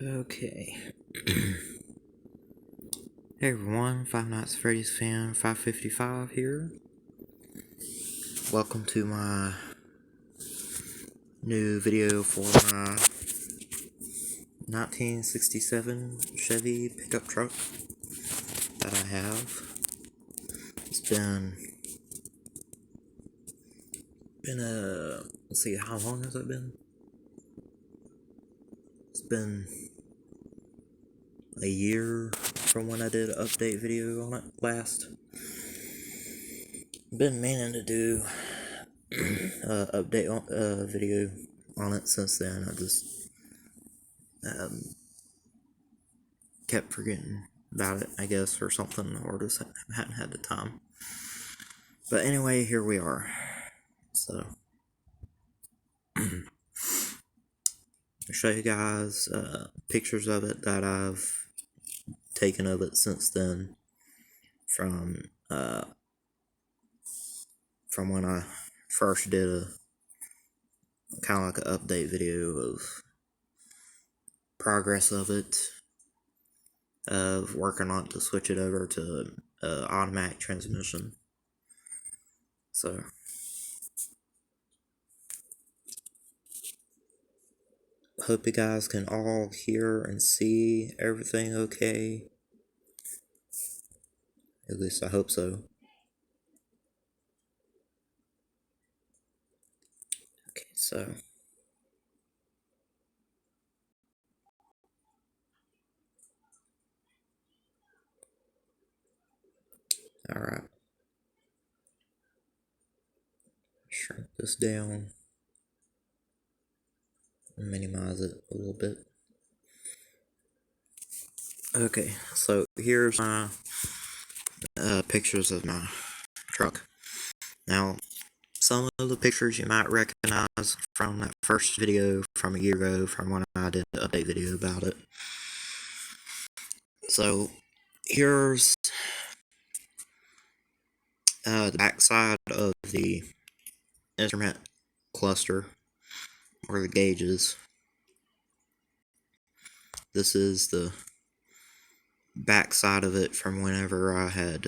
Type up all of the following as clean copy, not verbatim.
Okay. Hey everyone, Five Nights at Freddy's fan 555 here. Welcome to my new video for my 1967 Chevy pickup truck that I have. It's been let's see, how long has it been? It's been a year from when I did an update video on it last. Been meaning to do update on video on it since then. I just kept forgetting about it, I guess, or something, or just hadn't had the time. But anyway, here we are. So I'll show you guys pictures of it that I've taken of it since then, from when I first did a kind of like an update video of progress of it, of working on it to switch it over to automatic transmission. So hope you guys can all hear and see everything okay. At least I hope so. Okay, so alright. Shrink this down. Minimize it a little bit. Okay, so here's my pictures of my truck. Now, some of the pictures you might recognize from that first video from a year ago, from when I did an update video about it. So here's the back side of the instrument cluster, or the gauges. This is the back side of it from whenever I had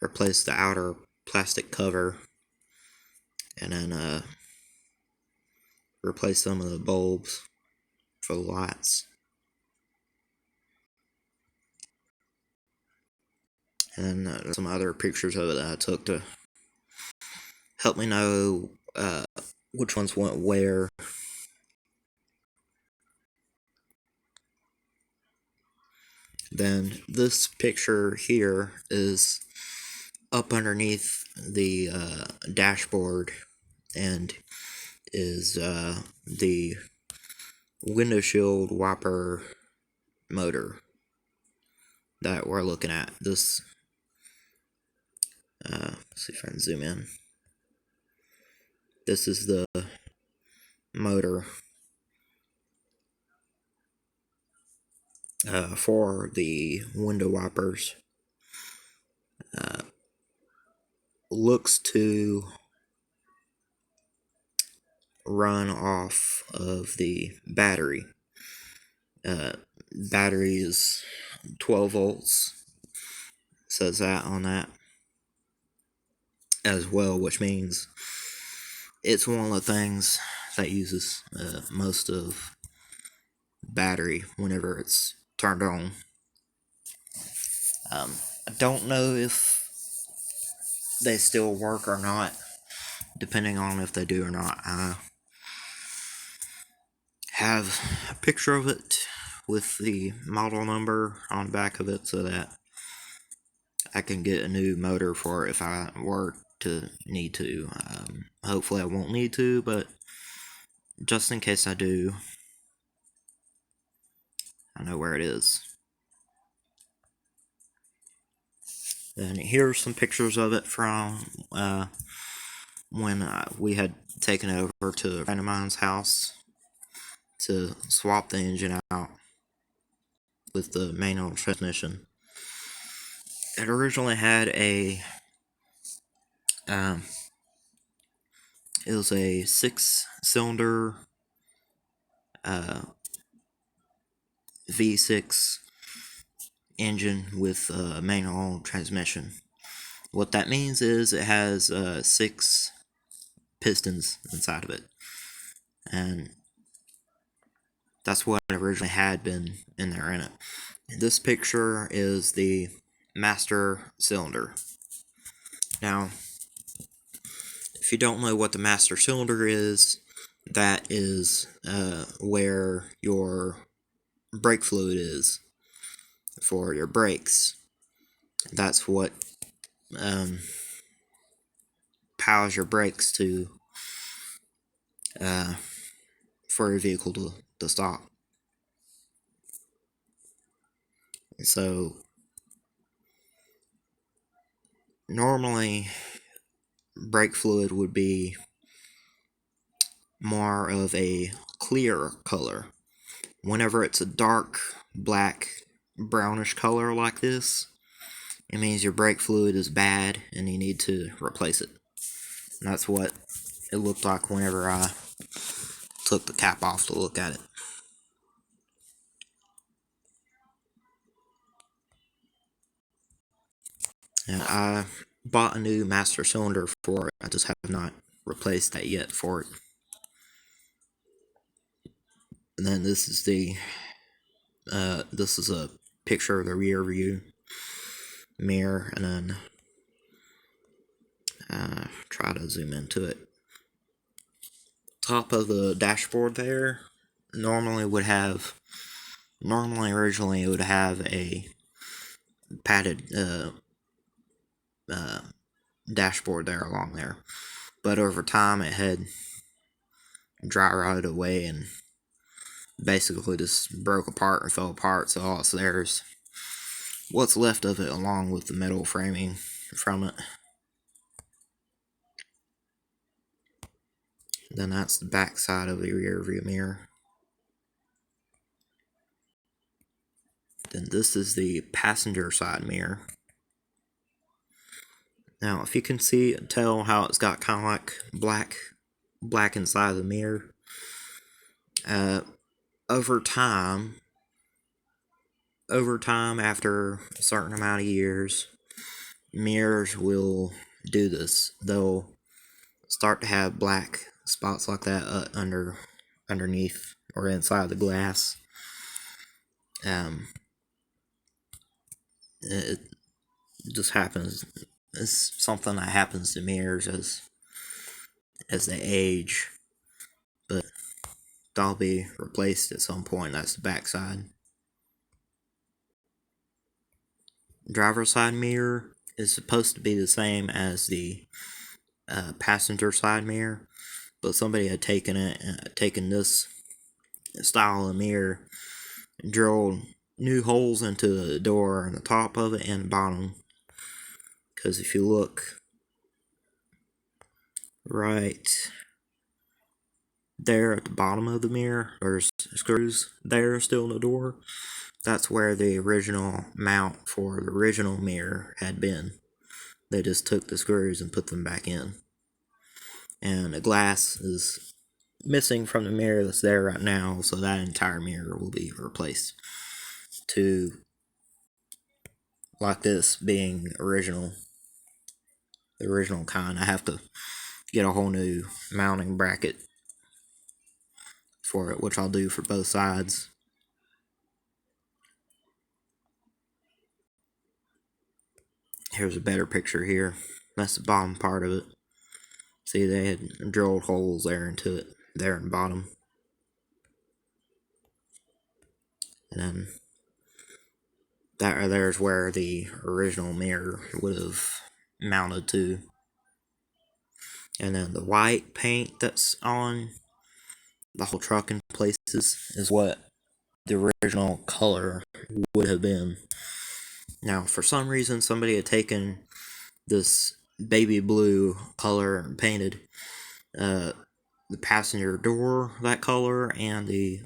replaced the outer plastic cover, and then replaced some of the bulbs for the lights. And then some other pictures of it that I took to help me know which ones went where. Then this picture here is up underneath the dashboard, and is the window shield wiper motor that we're looking at. This let's see if I can zoom in. This is the motor for the window wipers. Looks to run off of the battery. Battery is 12 volts. Says that on that as well, which means it's one of the things that uses most of battery whenever it's turned on. I don't know if they still work or not, depending on if they do or not. I have a picture of it with the model number on the back of it so that I can get a new motor for it if I were to need to. Hopefully I won't need to, but just in case I do, I know where it is. And here's some pictures of it from when we had taken it over to a friend of mine's house to swap the engine out with the manual transmission. It originally had a it was a 6-cylinder V6 engine with manual transmission. What that means is it has 6 pistons inside of it, and that's what originally had been in there in it. This picture is the master cylinder. Now, if you don't know what the master cylinder is, that is where your brake fluid is for your brakes. That's what powers your brakes to for your vehicle to stop. So normally brake fluid would be more of a clear color. Whenever it's a dark black brownish color like this, it means your brake fluid is bad and you need to replace it. And that's what it looked like whenever I took the cap off to look at it. And I bought a new master cylinder for it. I just have not replaced that yet for it. And then this is a picture of the rear view mirror, and then try to zoom into it. Top of the dashboard there originally it would have a padded dashboard there along there, but over time it had dry rotted away and basically just broke apart and fell apart, so all it's there is what's left of it along with the metal framing from it. Then that's the back side of the rear view mirror. Then this is the passenger side mirror. Now, if you can tell how it's got kind of like black inside of the mirror. Over time, after a certain amount of years, mirrors will do this. They'll start to have black spots like that underneath or inside the glass. It just happens. It's something that happens to mirrors as they age, but they'll be replaced at some point. That's the backside. Driver's side mirror is supposed to be the same as the passenger side mirror, but somebody had taken this style of mirror and drilled new holes into the door on the top of it and the bottom. Because if you look right there at the bottom of the mirror, there's screws there still in the door. That's where the original mount for the original mirror had been. They just took the screws and put them back in. And the glass is missing from the mirror that's there right now, so that entire mirror will be replaced to like this being original. The original kind. I have to get a whole new mounting bracket for it, which I'll do for both sides. Here's a better picture here. That's the bottom part of it. See, they had drilled holes there into it, there in the bottom. And then that right there is where the original mirror would have mounted to. And then the white paint that's on the whole truck in places is what the original color would have been. Now, for some reason, somebody had taken this baby blue color and painted the passenger door that color and the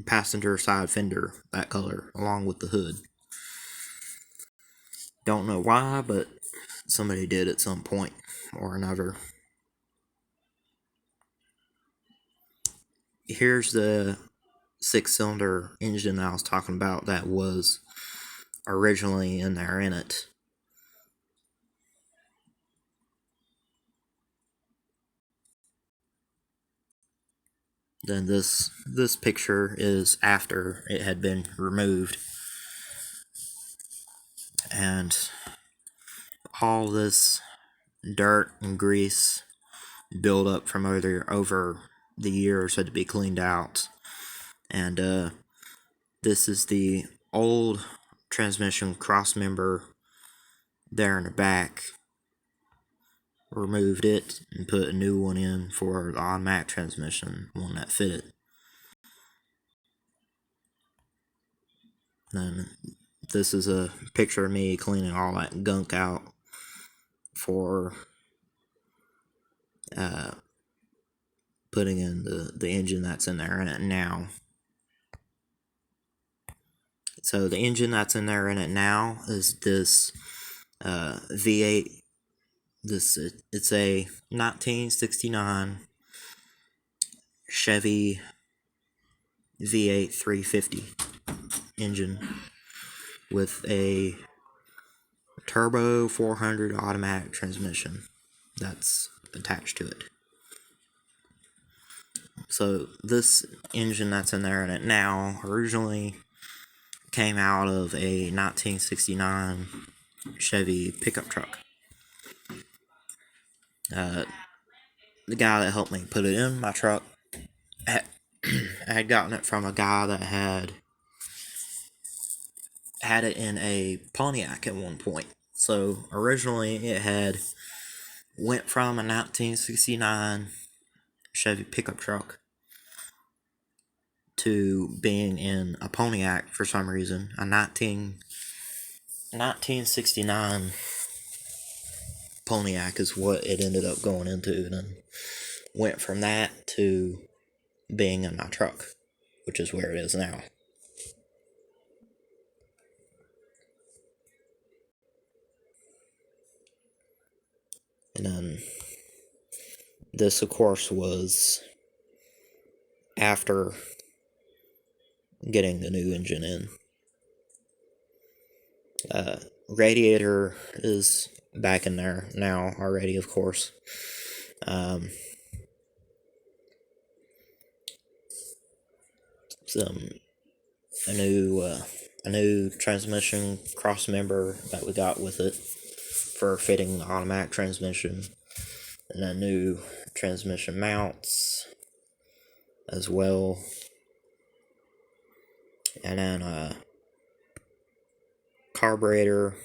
passenger side fender that color along with the hood. Don't know why, but somebody did at some point or another. Here's the 6-cylinder engine that I was talking about that was originally in there in it. Then this picture is after it had been removed, and all this dirt and grease build up from over the years had to be cleaned out. And this is the old transmission cross member there in the back. Removed it and put a new one in for the automatic transmission, one that fitted. Then this is a picture of me cleaning all that gunk out for putting in the engine that's in there in it now. So the engine that's in there in it now is this V8. It's a 1969 Chevy V8 350 engine with a turbo 400 automatic transmission that's attached to it. So this engine that's in there in it now originally came out of a 1969 Chevy pickup truck. The guy that helped me put it in my truck I had gotten it from a guy that had it in a Pontiac at one point. So originally it had went from a 1969 Chevy pickup truck to being in a Pontiac for some reason. A 1969 Pontiac is what it ended up going into, and then went from that to being in my truck, which is where it is now. And then this, of course, was after getting the new engine in. Radiator is back in there now already, of course. A new transmission cross member that we got with it for fitting the automatic transmission, and then new transmission mounts as well, and then a carburetor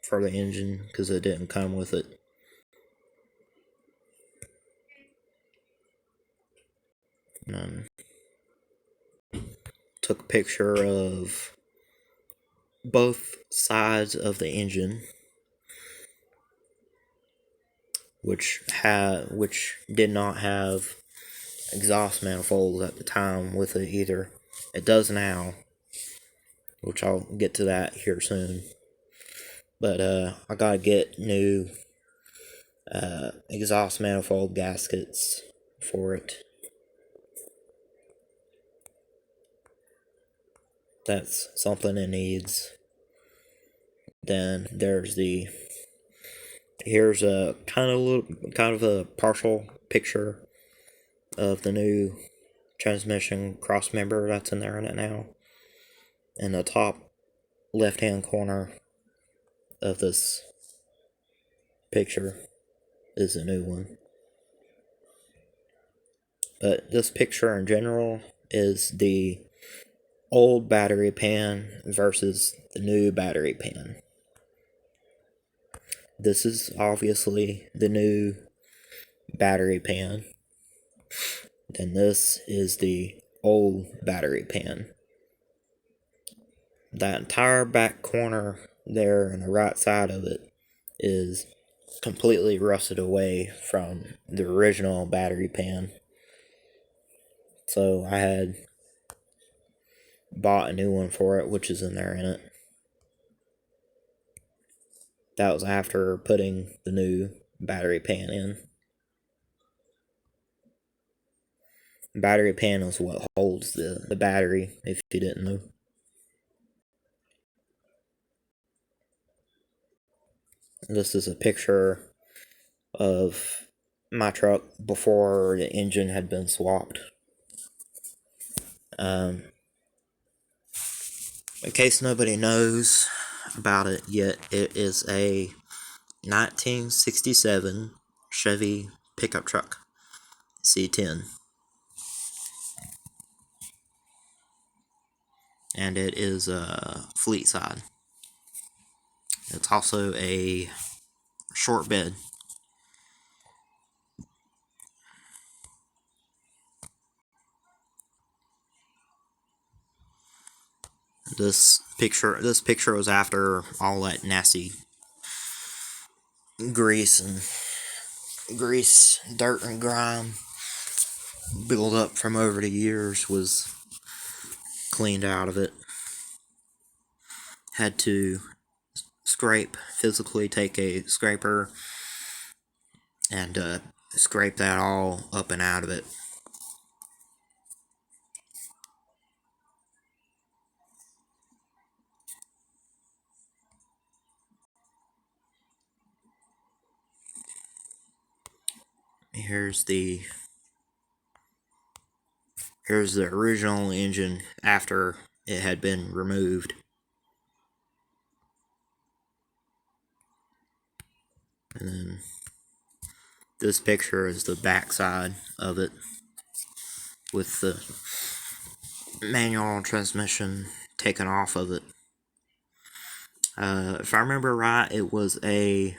for the engine because it didn't come with it. And then took a picture of both sides of the engine, which did not have exhaust manifolds at the time with it either. It does now, which I'll get to that here soon. But I gotta get new exhaust manifold gaskets for it. That's something it needs. Then here's a kind of a partial picture of the new transmission cross member that's in there in it now. In the top left hand corner of this picture is a new one. But this picture in general is the old battery pan versus the new battery pan. This is obviously the new battery pan. Then this is the old battery pan. That entire back corner there on the right side of it is completely rusted away from the original battery pan. So I had bought a new one for it, which is in there in it. That was after putting the new battery pan in. Battery pan is what holds the battery, if you didn't know. This is a picture of my truck before the engine had been swapped. In case nobody knows about it yet, it is a 1967 Chevy pickup truck, C10. And it is a fleetside. It's also a short bed. This picture was after all that nasty dirt and grime build up from over the years was cleaned out of it. Had to physically take a scraper and scrape that all up and out of it. Here's the original engine after it had been removed. And then this picture is the back side of it with the manual transmission taken off of it. If I remember right, it was a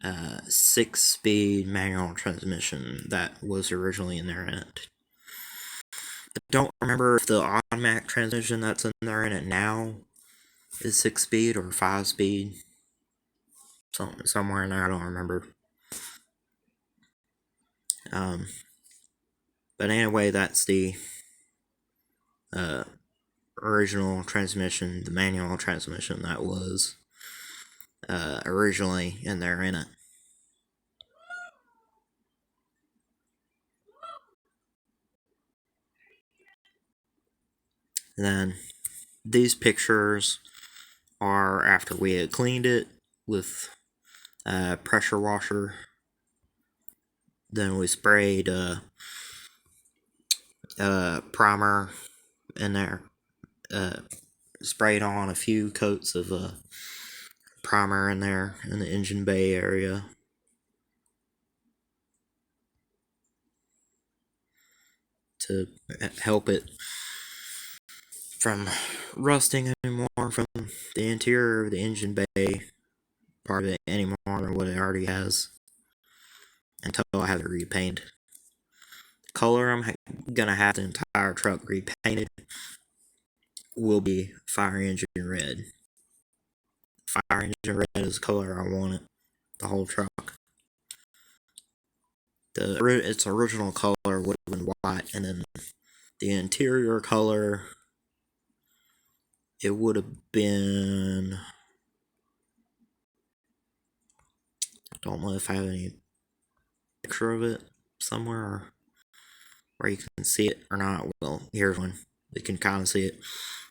6-speed manual transmission that was originally in there in it. I don't remember if the automatic transmission that's in there in it now is 6-speed or 5-speed. Somewhere in there, I don't remember. But anyway, that's the original transmission, the manual transmission that was originally in there in it. And then these pictures are after we had cleaned it with pressure washer. Then we sprayed primer in there. Sprayed on a few coats of primer in there in the engine bay area. To help it from rusting anymore from the interior of the engine bay part of it anymore than what it already has, until I have it repainted. The color I'm gonna have the entire truck repainted will be fire engine red. Fire engine red is the color I want it, the whole truck. Its original color would have been white, and then the interior color, it would have been, I don't know if I have any picture of it somewhere where you can see it or not. Well, here's one. You can kind of see it.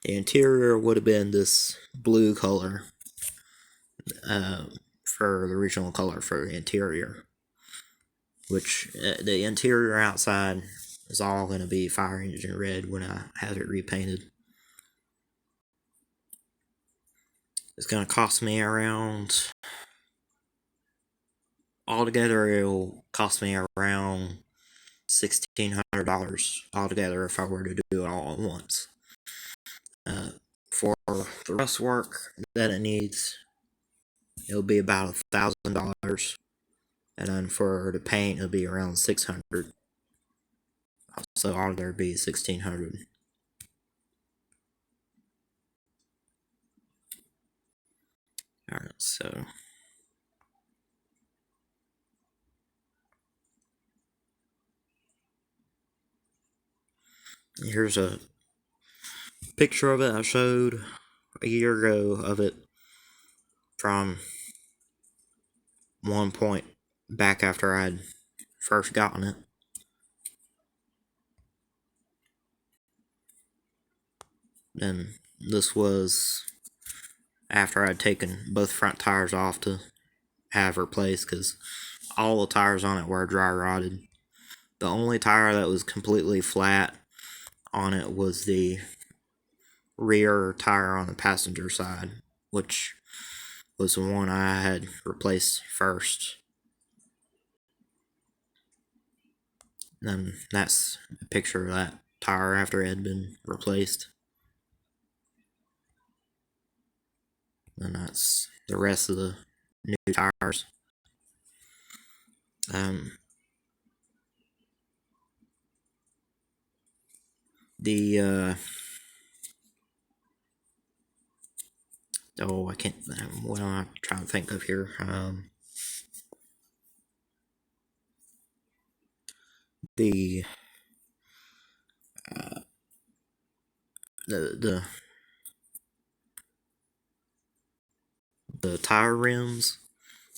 The interior would have been this blue color for the original color for the interior, which the interior outside is all going to be fire engine red when I have it repainted. It's going to cost me around, altogether it'll cost me around $1,600 altogether if I were to do it all at once. For the rust work that it needs, it'll be about $1,000, and then for the paint, it'll be around $600. So altogether, be $1,600. All right, so here's a picture of it I showed a year ago of it from one point back after I'd first gotten it. And this was after I'd taken both front tires off to have replaced, because all the tires on it were dry rotted. The only tire that was completely flat on it was the rear tire on the passenger side, which was the one I had replaced first. And that's a picture of that tire after it had been replaced. And that's the rest of the new tires. I can't, what am I trying to think of here? The tire rims,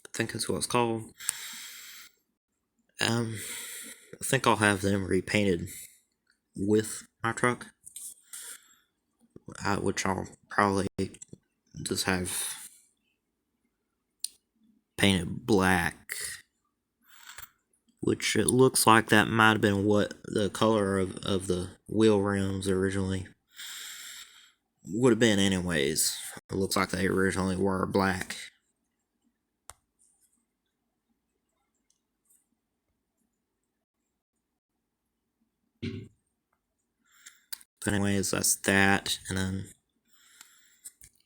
I think that's what it's called. I think I'll have them repainted with my truck, which I'll probably just have painted black, which it looks like that might have been what the color of the wheel rims originally would have been anyways. It looks like they originally were black. But anyways, that's that. And then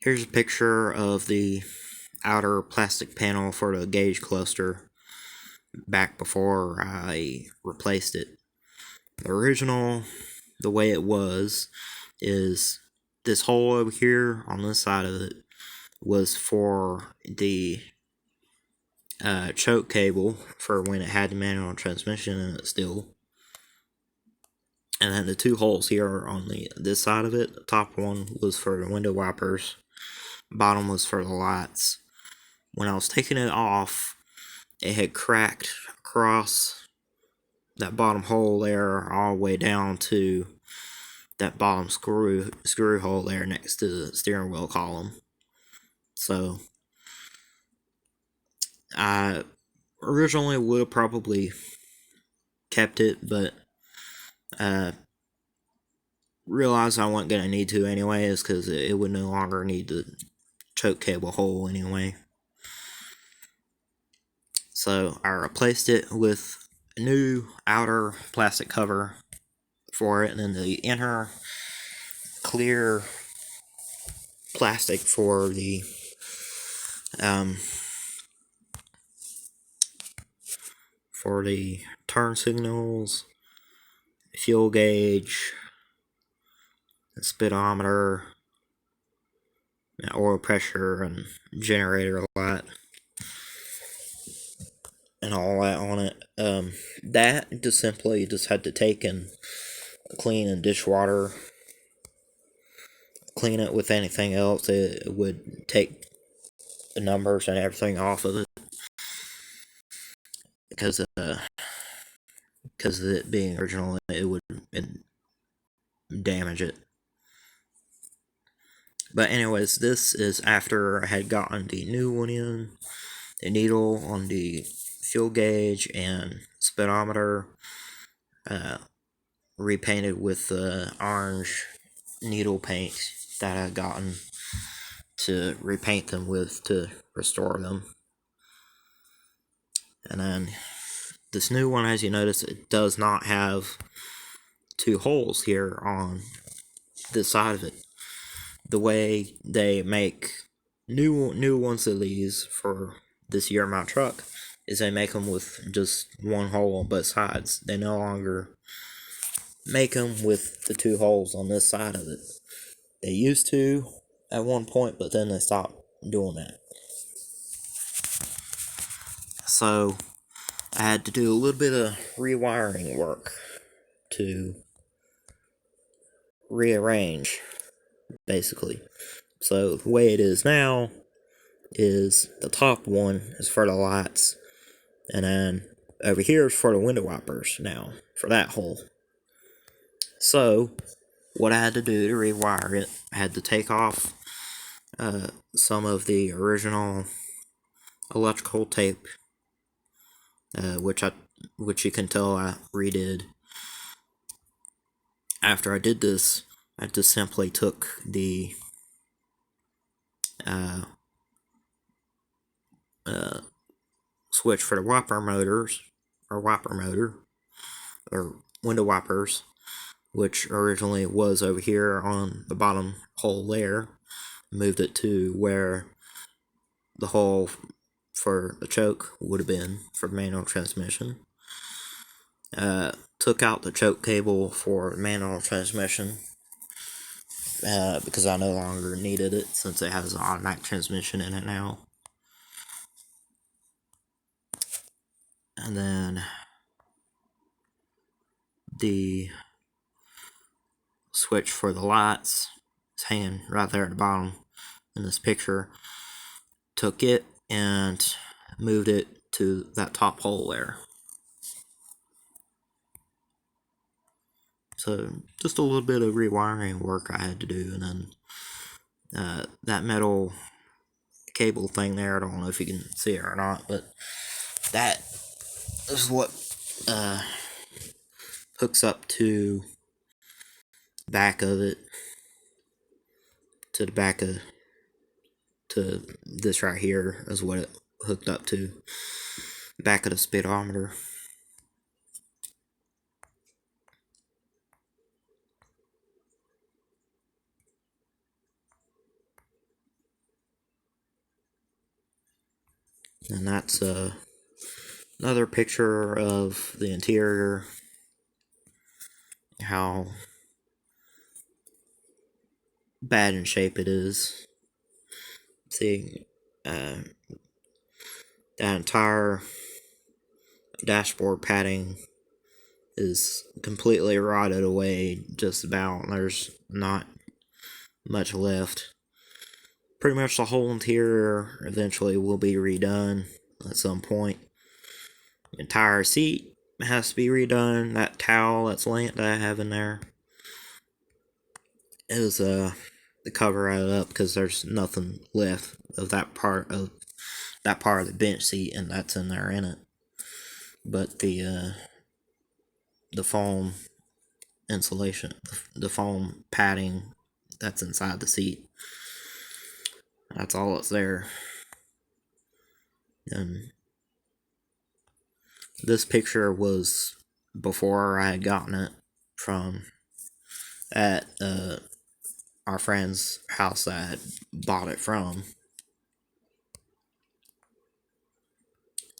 here's a picture of the outer plastic panel for the gauge cluster back before I replaced it. The original, the way it was, is this hole over here on this side of it was for the choke cable for when it had the manual transmission in it still. And then the two holes here on this side of it, the top one was for the window wipers, bottom was for the lights. When I was taking it off, it had cracked across that bottom hole there all the way down to that bottom screw hole there next to the steering wheel column. So I originally would have probably kept it, but realized I wasn't going to need to anyways, because it would no longer need the choke cable hole anyway. So I replaced it with a new outer plastic cover for it, and then the inner clear plastic for the turn signals, fuel gauge, the speedometer, oil pressure, and generator light, and all that on it. That just simply had to take and clean and dishwater, clean it with anything else. It would take the numbers and everything off of it, because of it being original, it would damage it. But anyways, this is after I had gotten the new one in, the needle on the fuel gauge and speedometer repainted with the orange needle paint that I had gotten to repaint them with to restore them. And then this new one, as you notice, it does not have two holes here on this side of it. The way they make new ones of these for this year of my truck is they make them with just one hole on both sides. They no longer make them with the two holes on this side of it. They used to at one point, but then they stopped doing that. So I had to do a little bit of rewiring work to rearrange, basically. So the way it is now is the top one is for the lights, and then over here is for the window wipers now, for that hole. So what I had to do to rewire it, I had to take off some of the original electrical tape, which you can tell I redid. After I did this, I just simply took the switch for the wiper motors, or wiper motor, or window wipers, which originally was over here on the bottom hole there, moved it to where the hole for the choke would have been for manual transmission. Took out the choke cable for manual transmission because I no longer needed it since it has an automatic transmission in it now. And then the switch for the lights is hanging right there at the bottom in this picture. Took it and moved it to that top hole there. So just a little bit of rewiring work I had to do, and then that metal cable thing there, I don't know if you can see it or not, but that is what hooks up to the back of it, to the back of, to this right here is what it hooked up to, back of the speedometer. And that's another picture of the interior, how bad in shape it is. See, that entire dashboard padding is completely rotted away, just about. There's not much left. Pretty much the whole interior eventually will be redone at some point. The entire seat has to be redone. That towel that I have in there is to cover it up, because there's nothing left of that part of the bench seat, and that's in there in it. But the foam insulation, the foam padding that's inside the seat, that's all that's there. And this picture was before I had gotten it from at our friend's house that I had bought it from.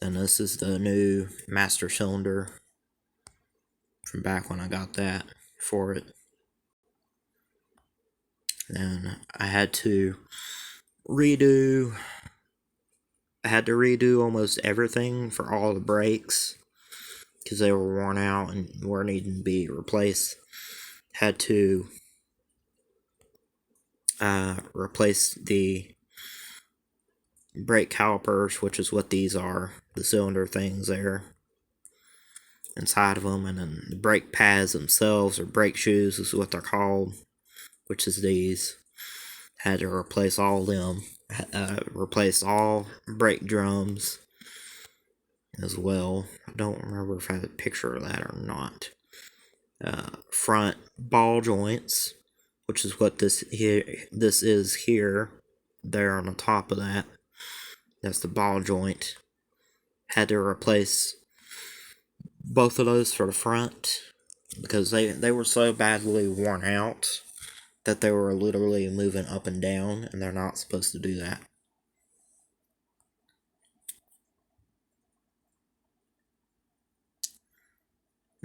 And this is the new master cylinder from back when I got that for it. And I had to redo almost everything for all the brakes, because they were worn out and were needing to be replaced. Had to replace the brake calipers, which is what these are, the cylinder things there inside of them, and then the brake pads themselves, or brake shoes is what they're called, which is these. Had to replace all of them, replace all brake drums as well. I don't remember if I have a picture of that or not. Front ball joints, which is what this is here, there on the top of that. That's the ball joint. Had to replace both of those for the front, because they were so badly worn out that they were literally moving up and down, and they're not supposed to do that.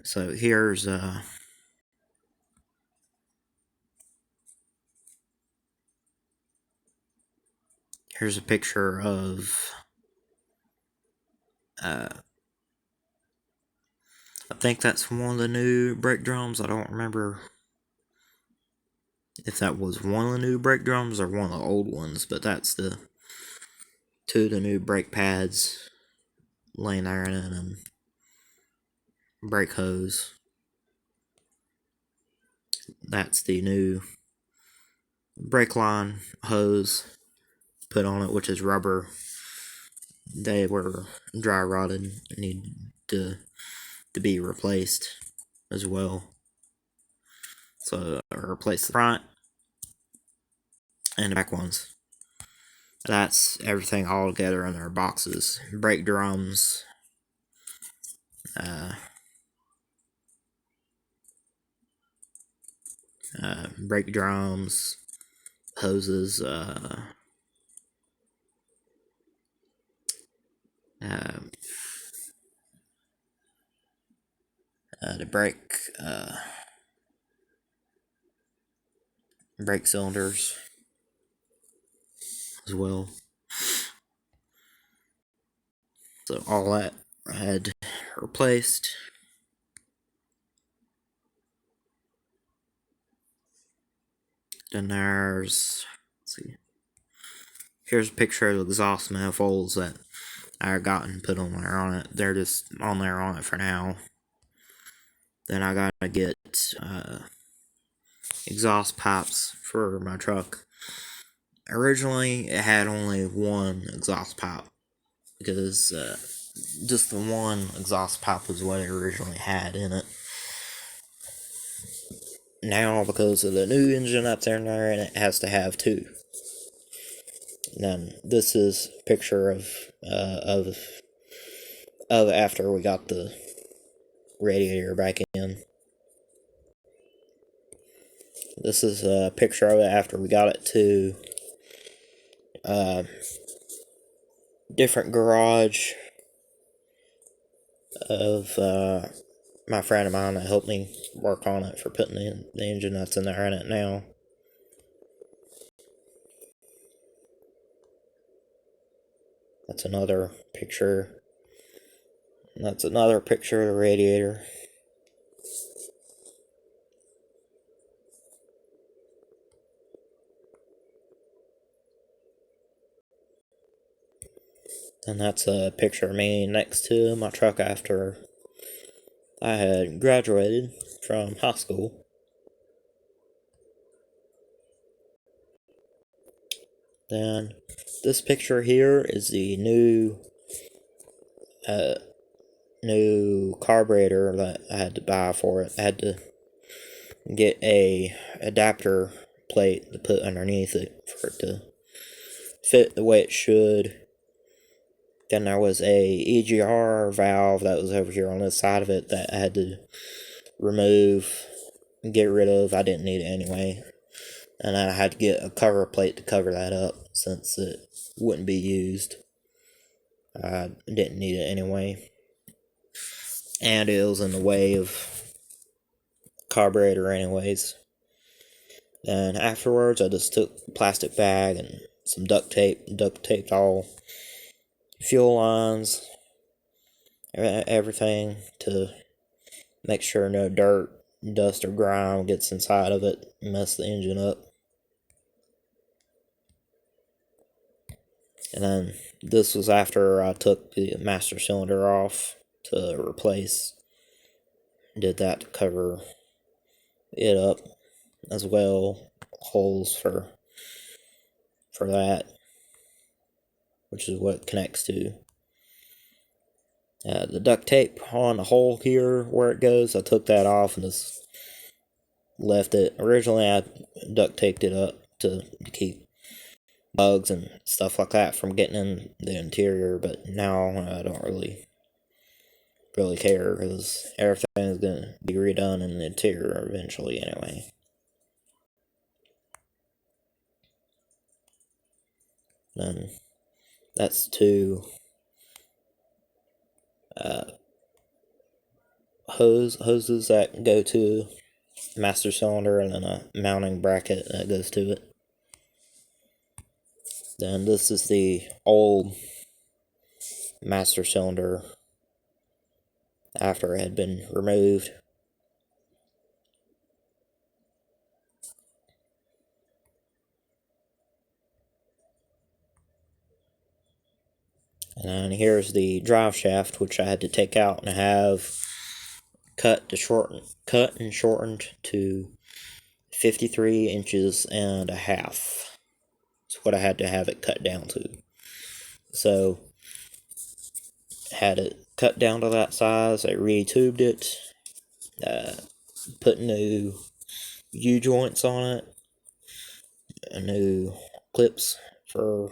So here's a picture of I think that's one of the new brake drums. I don't remember if that was one of the new brake drums or one of the old ones, but that's the new brake pads laying there in it, and brake hose. that's the new brake line hose put on it, which is rubber. They were dry rotted and need to be replaced as well. So replace the front and the back ones. That's everything all together in their boxes. Brake drums, brake drums, hoses, the brake cylinders as well. So all that I had replaced. Then there's, let's see, here's a picture of the exhaust manifolds that I got and put on there on it. They're just on there on it for now. Then I gotta get exhaust pipes for my truck. Originally, it had only one exhaust pipe because just the one exhaust pipe was what it originally had in it. Now, because of the new engine up there, and it has to have two. And then this is a picture of after we got the radiator back in. This is a picture of it after we got it to different garage of my friend of mine that helped me work on it for putting the engine that's in there in it now. That's another picture. That's another picture of the radiator. And that's a picture of me next to my truck after I had graduated from high school. Then this picture here is the new carburetor that I had to buy for it. I had to get a adapter plate to put underneath it for it to fit the way it should. Then there was a Egr valve that was over here on this side of it that I had to remove and get rid of. I didn't need it anyway. And I had to get a cover plate to cover that up since it wouldn't be used. I didn't need it anyway. And it was in the way of carburetor anyways. Then afterwards I just took a plastic bag and some duct taped all fuel lines, everything to make sure no dirt, dust, or grime gets inside of it and mess the engine up. And then this was after I took the master cylinder off to replace. Did that to cover it up as well, holes for that, which is what it connects to. The duct tape on the hole here where it goes, I took that off and just left it. Originally I duct taped it up to keep bugs and stuff like that from getting in the interior, but now I don't really care because everything is going to be redone in the interior eventually anyway. Then that's two hoses that go to master cylinder and then a mounting bracket that goes to it. Then this is the old master cylinder after it had been removed. And then here's the drive shaft, which I had to take out and have cut and shortened to 53 inches and a half. That's what I had to have it cut down to. So, had it cut down to that size. I re-tubed it, put new U-joints on it, new clips for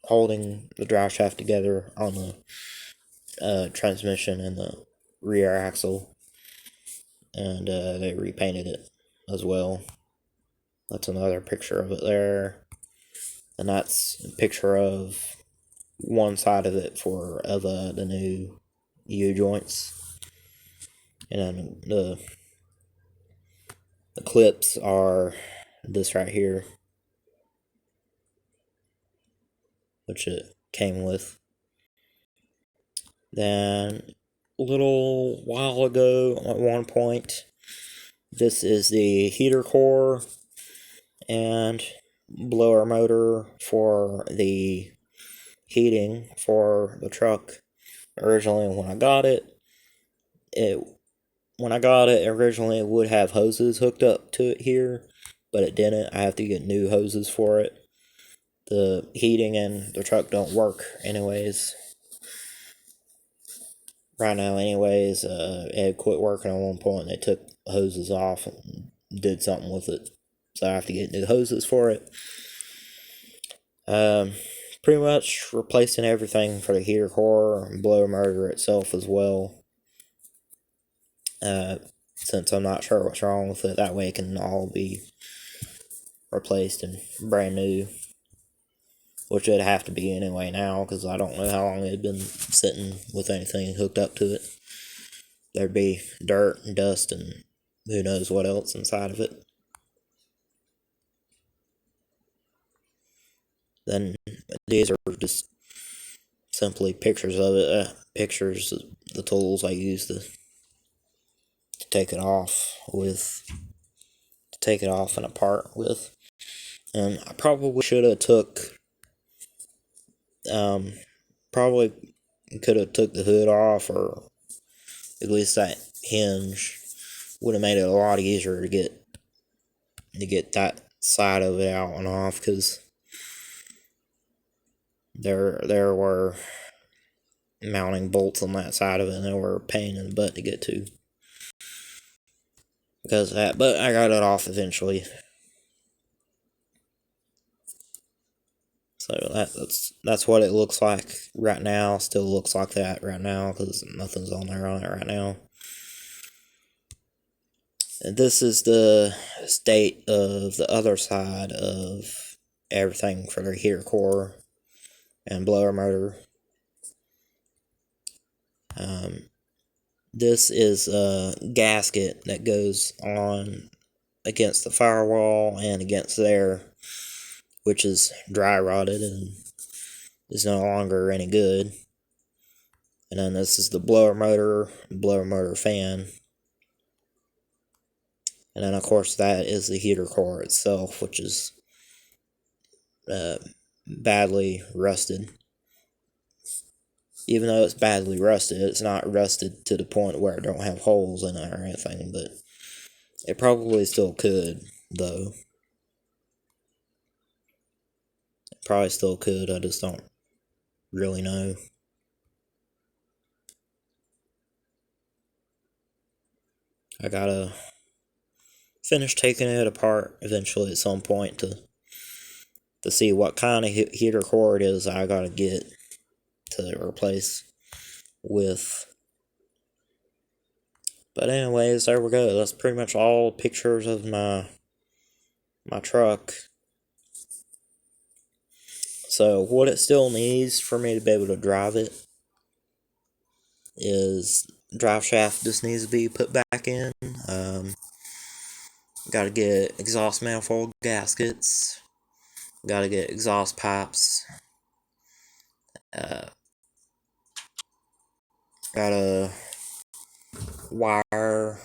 holding the drive shaft together on the transmission and the rear axle, and they repainted it as well. That's another picture of it there, and that's a picture of one side of it of the new U-joints, and then the clips are this right here, which it came with. Then a little while ago, at one point, this is the heater core and blower motor for the heating for the truck. Originally, when I got it originally it would have hoses hooked up to it here, but it didn't. I have to get new hoses for it. The heating in the truck don't work anyways. Right now anyways, it had quit working at one point. They took hoses off and did something with it, so I have to get new hoses for it. Pretty much replacing everything for the heater core and blower motor itself as well. Since I'm not sure what's wrong with it, that way it can all be replaced and brand new, which it'd have to be anyway now, because I don't know how long it had been sitting with anything hooked up to it. There'd be dirt and dust and who knows what else inside of it. Then these are just simply pictures of it, pictures of the tools I used to take it off and apart with. And I probably should have probably could have took the hood off, or at least that hinge would have made it a lot easier to get that side of it out and off, because there were mounting bolts on that side of it, and they were a pain in the butt to get to because of that, but I got it off eventually. So that's what it looks like right now. Still looks like that right now because nothing's on it right now. And this is the state of the other side of everything for the heater core and blower motor. This is a gasket that goes on against the firewall and against there, which is dry rotted and is no longer any good. And then this is the blower motor fan. And then of course that is the heater core itself, which is badly rusted. Even though it's badly rusted, it's not rusted to the point where it don't have holes in it or anything, but it probably still could, though. It probably still could, I just don't really know. I gotta finish taking it apart eventually at some point to see what kind of heater core it is I gotta get to replace with. But anyways, there we go. That's pretty much all pictures of my truck. So what it still needs for me to be able to drive it is drive shaft just needs to be put back in. Gotta get exhaust manifold gaskets. Gotta get exhaust pipes. Gotta wire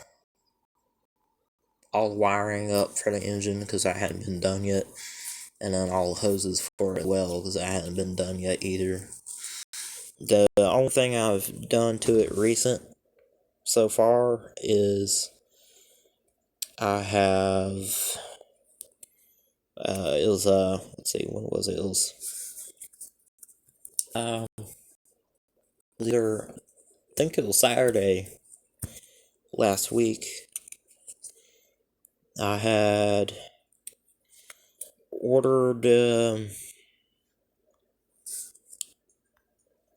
all the wiring up for the engine because that hadn't been done yet. And then all the hoses for it as well because that hadn't been done yet either. The only thing I've done to it recent so far is I have, it was, let's see, when was it? It was, either, I think it was Saturday last week. I had ordered,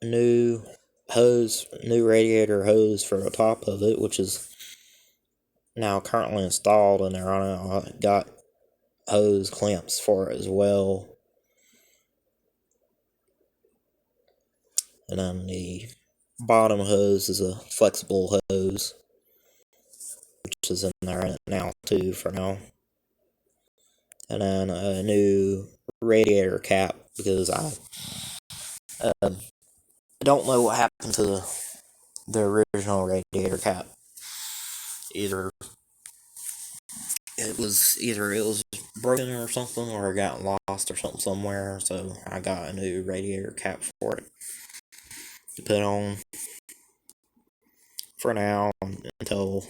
new radiator hose for the top of it, which is now currently installed, and they're on it. I got hose clamps for it as well. And then the bottom hose is a flexible hose, which is in there now too for now. And then a new radiator cap, because I don't know what happened to the original radiator cap. Either it was broken or something, or it got lost or something somewhere. So I got a new radiator cap for it to put on for now until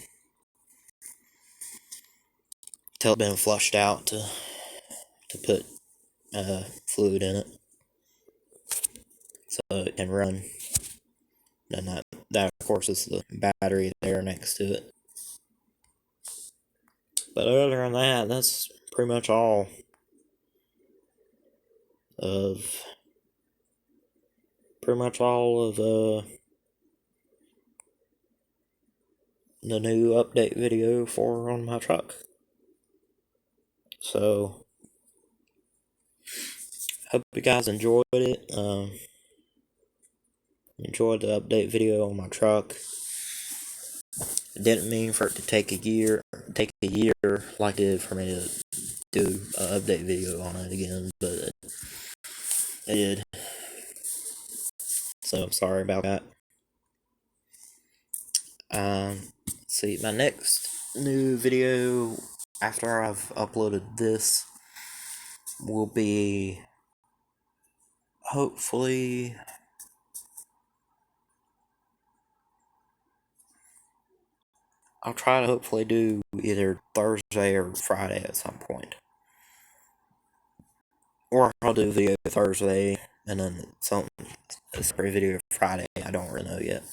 it's been flushed out to put fluid in it so it can run. And that of course is the battery there next to it. But other than that, that's pretty much all of the new update video for on my truck. So hope you guys enjoyed it. Enjoyed the update video on my truck. It didn't mean for it to take a year like it did for me to do an update video on it again, but it did. So I'm sorry about that. Let's see, my next new video after I've uploaded this will be hopefully I'll try to hopefully do either Thursday or Friday at some point. Or I'll do video Thursday and then a separate video Friday. I don't really know yet.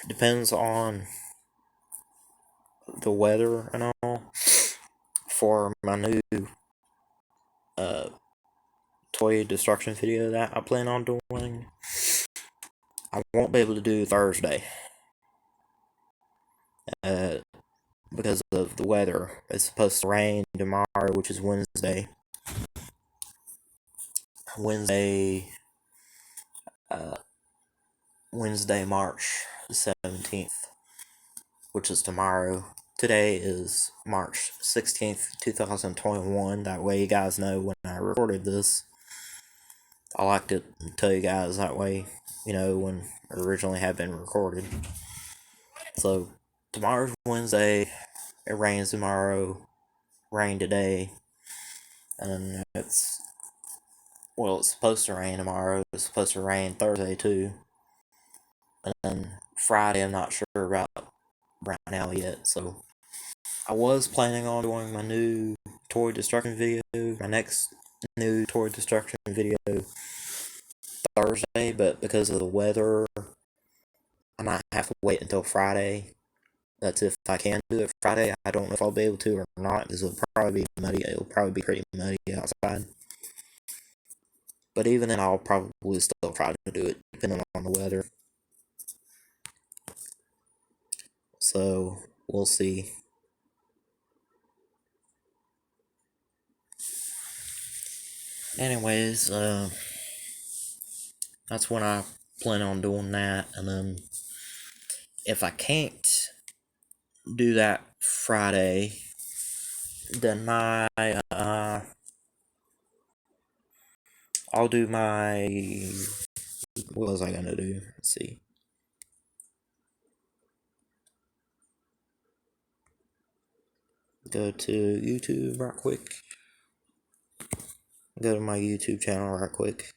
Depends on the weather and all for my new toy destruction video that I plan on doing. I won't be able to do Thursday because of the weather. It's supposed to rain tomorrow, which is Wednesday, March 17th, which is tomorrow. Today is March 16th, 2021. That way you guys know when I recorded this. I like to tell you guys that way, when it originally had been recorded. So, tomorrow's Wednesday. It rains tomorrow. Rain today. And it's supposed to rain tomorrow. It's supposed to rain Thursday too. And then Friday, I'm not sure about right now yet. So, I was planning on doing my new toy destruction video, my next new toy destruction video Thursday, but because of the weather, I might have to wait until Friday. That's if I can do it Friday. I don't know if I'll be able to or not, because it'll probably be muddy. It'll probably be pretty muddy outside. But even then, I'll probably still try to do it, depending on the weather. So, we'll see. Anyways, that's when I plan on doing that. And then, if I can't do that Friday, then I'll do my, what was I gonna do? Let's see. Go to YouTube right quick. Go to my YouTube channel right quick.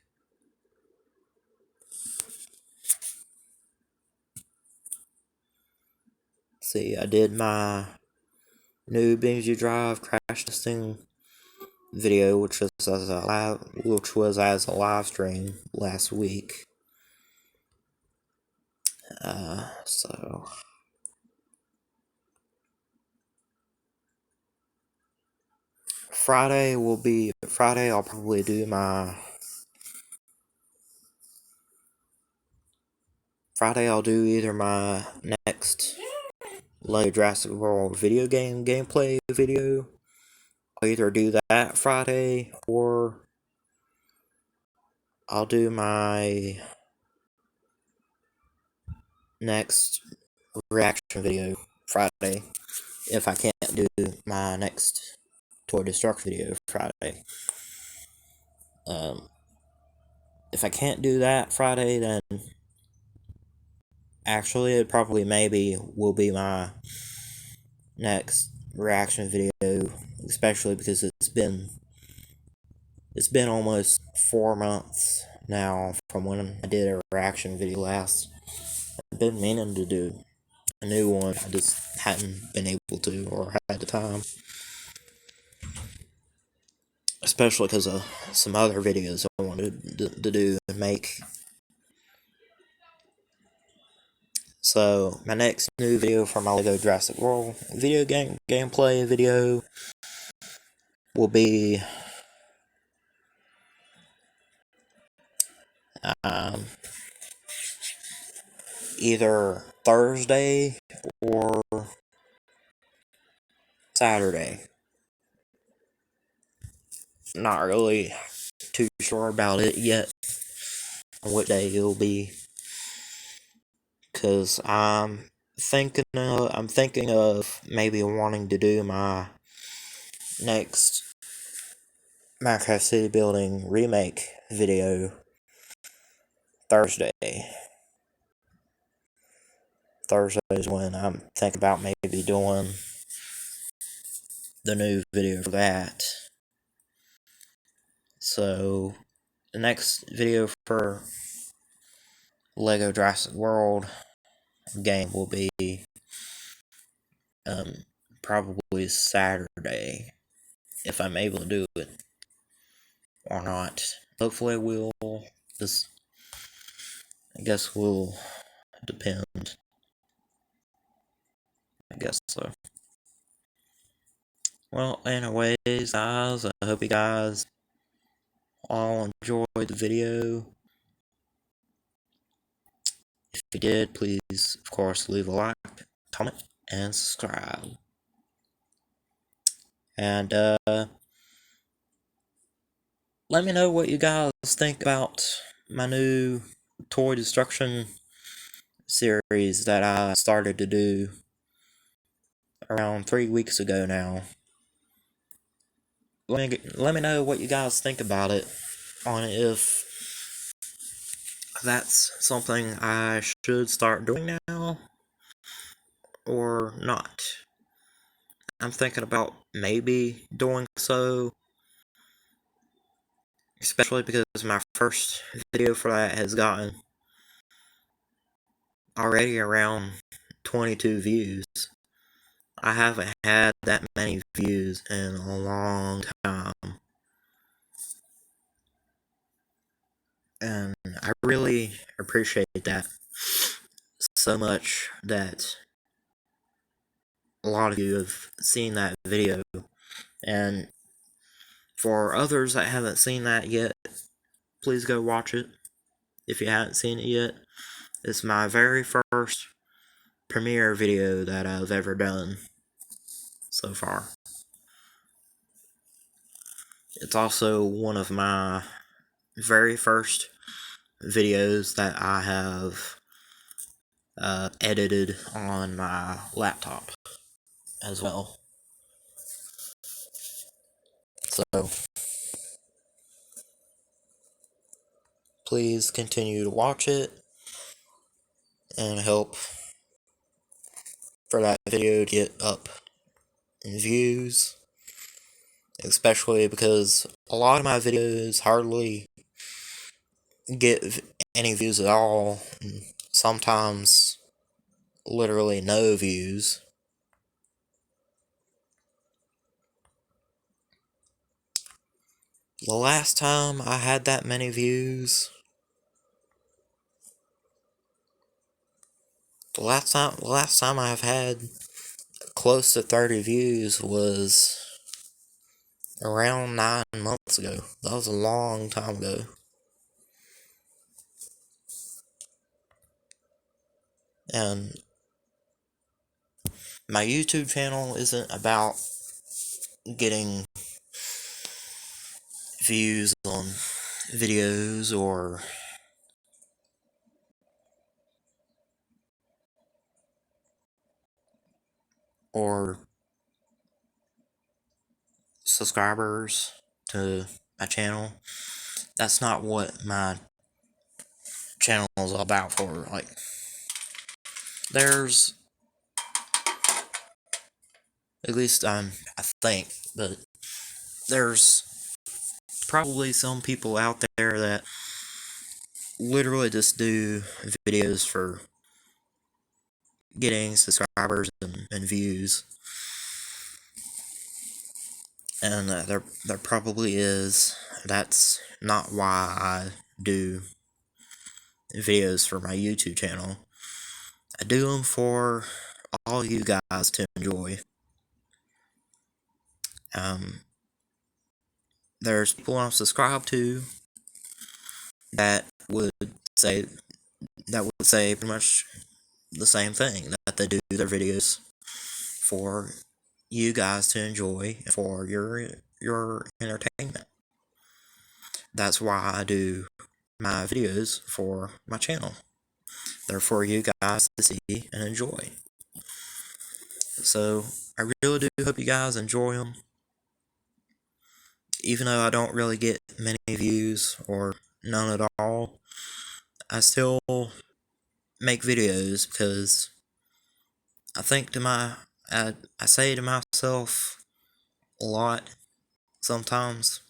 See, I did my new BMG Drive crash testing video, which was as a live stream last week. So Friday. I'll probably do my Friday. I'll do either my next Lego Jurassic World video game gameplay video. I'll either do that Friday, or I'll do my next reaction video Friday if I can't do my next toy destruction video Friday. If I can't do that Friday, then actually it probably maybe will be my next reaction video, especially because it's been almost 4 months now from when I did a reaction video last. I've been meaning to do a new one, I just hadn't been able to or had the time. Especially because of some other videos I wanted to do and make. So, my next new video for my Lego Jurassic World video game gameplay video will be either Thursday or Saturday. Not really too sure about it yet, what day it'll be, because I'm thinking of maybe wanting to do my next Minecraft City Building remake video Thursday. Thursday is when I'm thinking about maybe doing the new video for that. So, the next video for Lego Jurassic World game will be probably Saturday, if I'm able to do it or not. Hopefully we'll. I guess will depend. I guess so. Well, anyways, guys, I hope you guys all enjoyed the video. If you did, please, of course, leave a like, comment, and subscribe. And, let me know what you guys think about my new toy destruction series that I started to do around 3 weeks ago now. Let me know what you guys think about it, on if that's something I should start doing now or not. I'm thinking about maybe doing so, especially because my first video for that has gotten already around 22 views. I haven't had that many views in a long time. And I really appreciate that so much, that a lot of you have seen that video. And for others that haven't seen that yet, please go watch it if you haven't seen it yet. It's my very first premiere video that I've ever done so far. It's also one of my very first videos that I have edited on my laptop as well. So, please continue to watch it and help for that video to get up in views. Especially because a lot of my videos hardly get any views at all, and sometimes literally no views. The last time I had that many views, the last time I've had close to 30 views was around 9 months ago. That was a long time ago. And my YouTube channel isn't about getting views on videos or subscribers to my channel. That's not what my channel is all about for. Like, there's, at least I think, but there's probably some people out there that literally just do videos for getting subscribers and views. And there probably is. That's not why I do videos for my YouTube channel. I do them for all you guys to enjoy. There's people I'm subscribed to that would say pretty much the same thing, that they do their videos for you guys to enjoy, for your entertainment. That's why I do my videos for my channel. They're for you guys to see and enjoy. So I really do hope you guys enjoy them. Even though I don't really get many views or none at all, I still make videos because I think I say to myself a lot sometimes.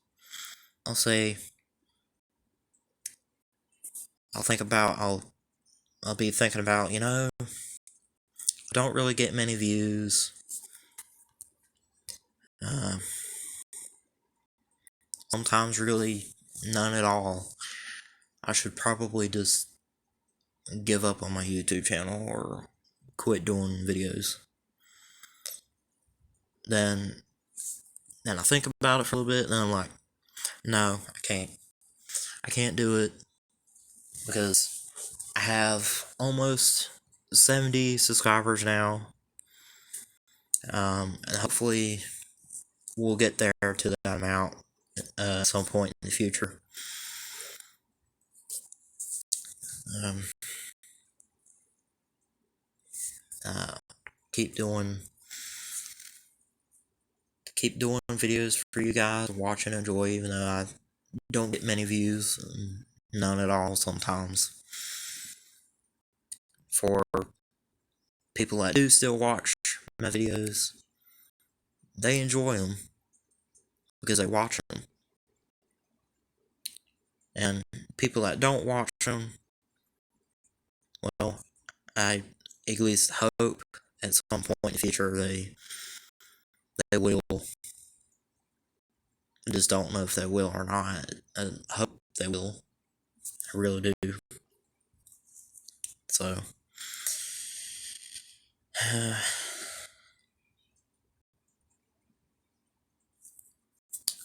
I'll say, I'll be thinking about, I don't really get many views. Sometimes really none at all. I should probably just give up on my YouTube channel or quit doing videos. Then I think about it for a little bit, and then I'm like, no, I can't. I can't do it because I have almost 70 subscribers now. And hopefully we'll get there to that amount at some point in the future. Keep doing videos for you guys, watch and enjoy, even though I don't get many views, none at all sometimes. For people that do still watch my videos, they enjoy them because they watch them. And people that don't watch them, well, I at least hope at some point in the future they will. I just don't know if they will or not. I hope they will. I really do. So,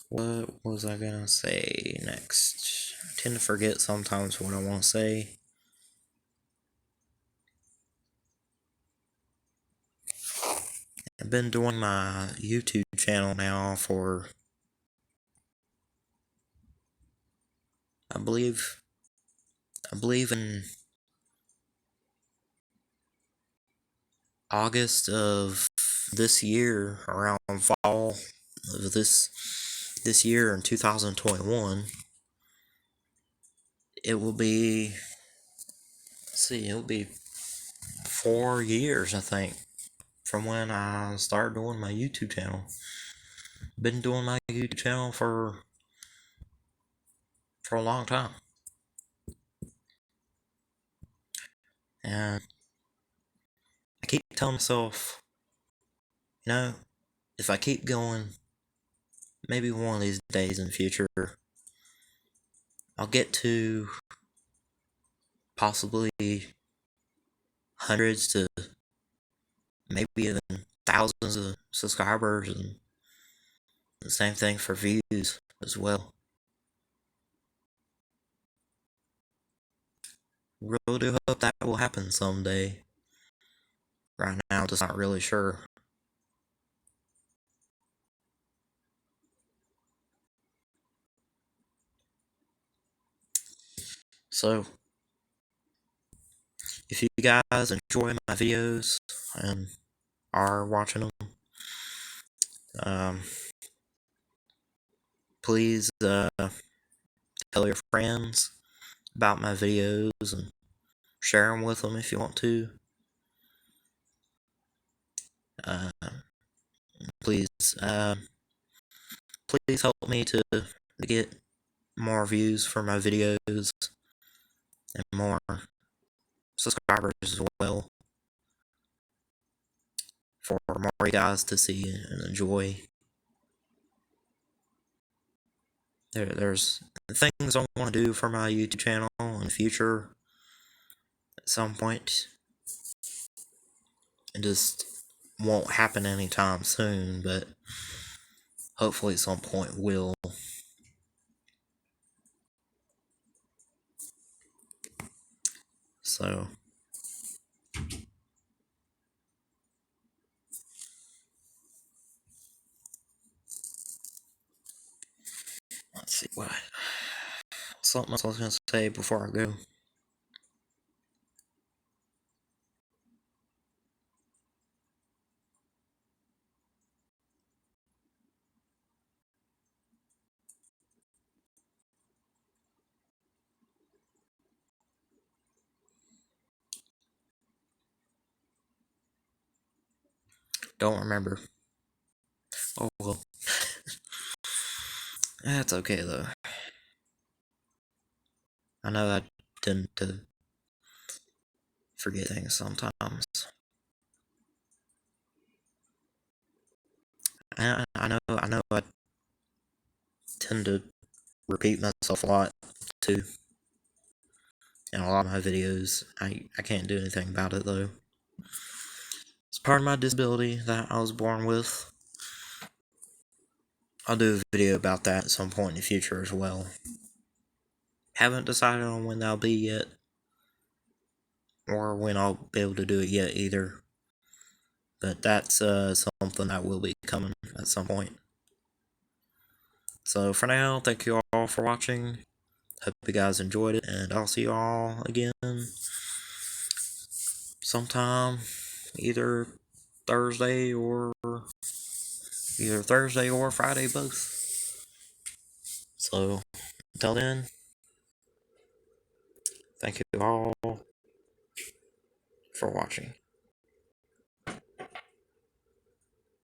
what was I gonna say next? I tend to forget sometimes what I want to say. I've been doing my YouTube channel now for, I believe in August of this year, around fall of this year in 2021. It will be, it'll be 4 years, I think, from when I started doing my YouTube channel. Been doing my YouTube channel for a long time. And I keep telling myself, if I keep going, maybe one of these days in the future, I'll get to possibly hundreds to maybe even thousands of subscribers, and the same thing for views as well. Really do hope that will happen someday. Right now, just not really sure. So, if you guys enjoy my videos and are watching them, please tell your friends about my videos and share them with them if you want to. Please, please help me to get more views for my videos and more subscribers as well, for more guys to see and enjoy. There's things I want to do for my YouTube channel in the future at some point. It just won't happen anytime soon, but hopefully at some point will. So, let's see what. Something else I was going to say before I go. Don't remember. Oh well. That's okay though. I know I tend to forget things sometimes. I know I tend to repeat myself a lot too in a lot of my videos. I can't do anything about it though. It's part of my disability that I was born with. I'll do a video about that at some point in the future as well. Haven't decided on when that'll be yet, or when I'll be able to do it yet either. But that's something that will be coming at some point. So for now, thank you all for watching. Hope you guys enjoyed it, and I'll see you all again sometime, either Thursday or Friday, both. So until then, thank you all for watching.